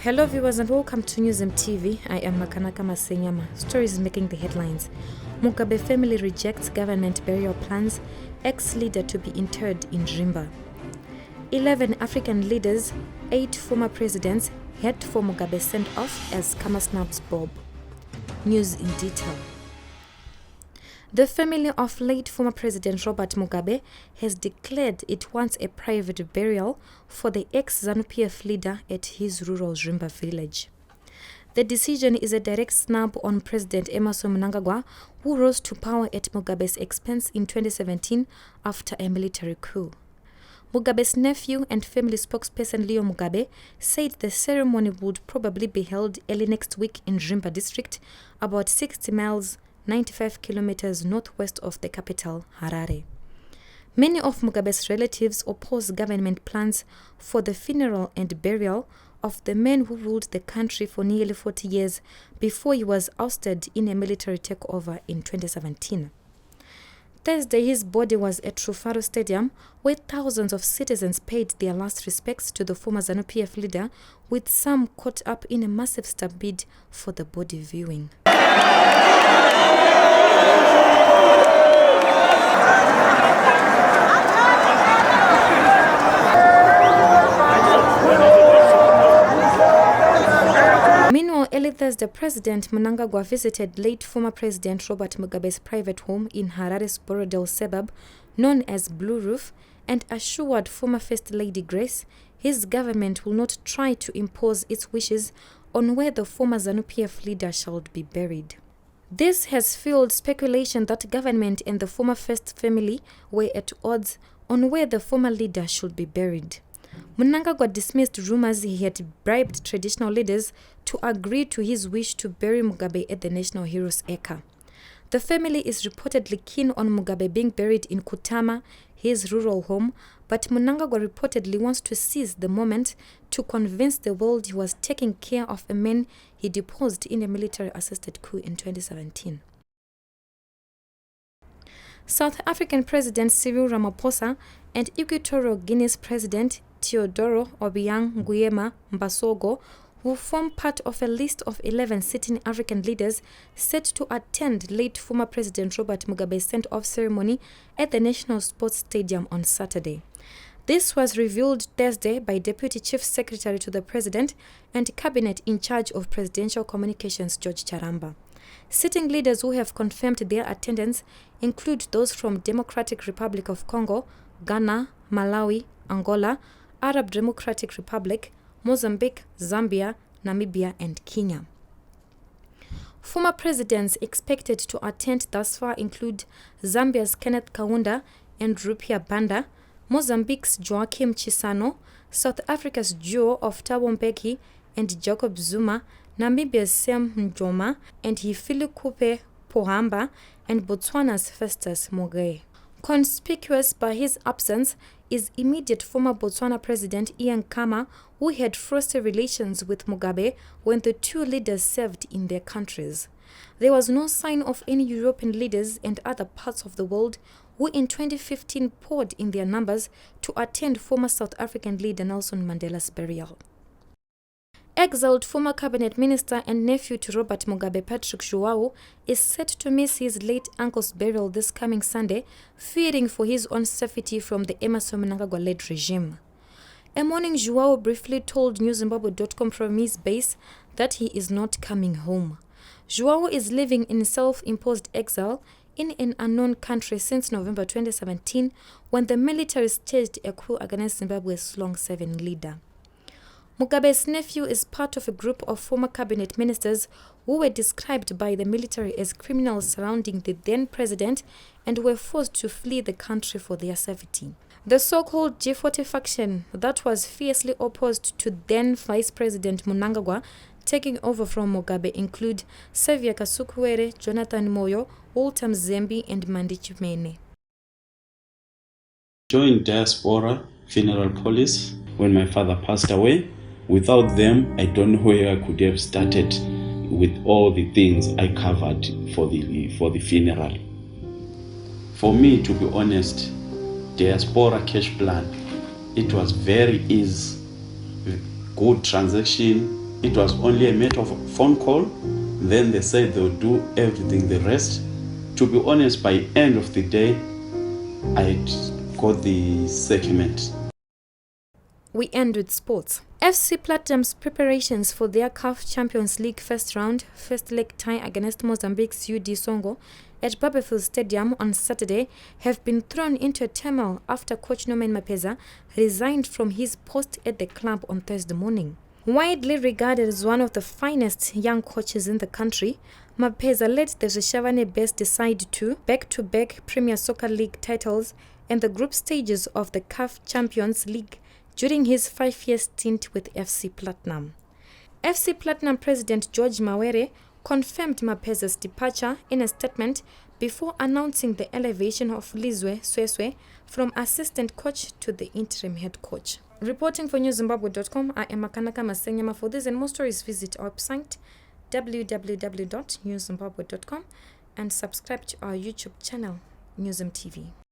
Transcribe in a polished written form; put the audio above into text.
Hello viewers and welcome to Newsm TV. I am Khama Senyama. Stories making the headlines. Mugabe family rejects government burial plans. Ex-leader to be interred in Rimba. 11 African leaders, 8 former presidents head for Mugabe send-off as Khama snubs Bob. News in detail. The family of late former President Robert Mugabe has declared it wants a private burial for the ex-ZANU-PF leader at his rural Rimba village. The decision is a direct snub on President Emmerson Mnangagwa, who rose to power at Mugabe's expense in 2017 after a military coup. Mugabe's nephew and family spokesperson Leo Mugabe said the ceremony would probably be held early next week in Rimba district, about 60 miles 95 kilometers northwest of the capital, Harare. Many of Mugabe's relatives oppose government plans for the funeral and burial of the man who ruled the country for nearly 40 years before he was ousted in a military takeover in 2017. Thursday, his body was at Rufaro Stadium, where thousands of citizens paid their last respects to the former ZANU-PF leader, with some caught up in a massive stampede for the body viewing. Meanwhile, early Thursday, President Mnangagwa visited late former President Robert Mugabe's private home in Harare's Borodale suburb, known as Blue Roof, and assured former First Lady Grace his government will not try to impose its wishes on where the former ZANU-PF leader shall be buried. This has fueled speculation that government and the former First family were at odds on where the former leader should be buried. Mnangagwa dismissed rumors he had bribed traditional leaders to agree to his wish to bury Mugabe at the National Heroes Eka. The family is reportedly keen on Mugabe being buried in Kutama, his rural home, but Mnangagwa reportedly wants to seize the moment to convince the world he was taking care of a man he deposed in a military-assisted coup in 2017. South African President Cyril Ramaphosa and Equatorial Guinea's President Teodoro Obiang Nguema Mbasogo, who form part of a list of 11 sitting African leaders set to attend late former President Robert Mugabe's send-off ceremony at the National Sports Stadium on Saturday. This was revealed Thursday by Deputy Chief Secretary to the President and Cabinet in charge of Presidential Communications George Charamba. Sitting leaders who have confirmed their attendance include those from Democratic Republic of Congo, Ghana, Malawi, Angola, Arab Democratic Republic, Mozambique, Zambia, Namibia, and Kenya. Former presidents expected to attend thus far include Zambia's Kenneth Kaunda and Rupia Banda, Mozambique's Joaquim Chissano, South Africa's duo of Thabo Mbeki and Jacob Zuma, Namibia's Sam Njoma and Hifili Kupe Pohamba, and Botswana's Festus Mogae. Conspicuous by his absence is immediate former Botswana President Ian Khama, who had frosty relations with Mugabe when the two leaders served in their countries. There was no sign of any European leaders and other parts of the world who in 2015 poured in their numbers to attend former South African leader Nelson Mandela's burial. Exiled former cabinet minister and nephew to Robert Mugabe, Patrick João, is set to miss his late uncle's burial this coming Sunday, fearing for his own safety from the Emmerson Mnangagwa-led regime. A morning, João briefly told NewZimbabwe.com from his base that he is not coming home. João is living in self-imposed exile in an unknown country since November 2017, when the military staged a coup against Zimbabwe's long-serving leader. Mugabe's nephew is part of a group of former cabinet ministers who were described by the military as criminals surrounding the then president and were forced to flee the country for their safety. The so-called G40 faction that was fiercely opposed to then Vice President Mnangagwa taking over from Mugabe include Xavier Kasukuwere, Jonathan Moyo, Walter Mzembe, and Mandi Chimene. Joined diaspora funeral police when my father passed away. Without them, I don't know where I could have started with all the things I covered for the funeral. For me, to be honest, diaspora cash plan, it was very easy, good transaction, It was only a matter of a phone call. Then they said they would do everything the rest. To be honest, by end of the day, I got the settlement. We end with sports. FC Platinum's preparations for their CAF Champions League first leg tie against Mozambique's UD Songo at Barberfield Stadium on Saturday have been thrown into a turmoil after coach Norman Mapeza resigned from his post at the club on Thursday morning. Widely regarded as one of the finest young coaches in the country, Mapeza led the Rishavane-based side to back-to-back Premier Soccer League titles and the group stages of the CAF Champions League during his 5-year stint with FC Platinum. FC Platinum President George Mawere confirmed Mapeza's departure in a statement before announcing the elevation of Lizwe Sweswe from assistant coach to the interim head coach. Reporting for newszimbabwe.com, I am Makanaka Masenyama. For this and more stories, visit our website www.newszimbabwe.com and subscribe to our YouTube channel, NewsMTV.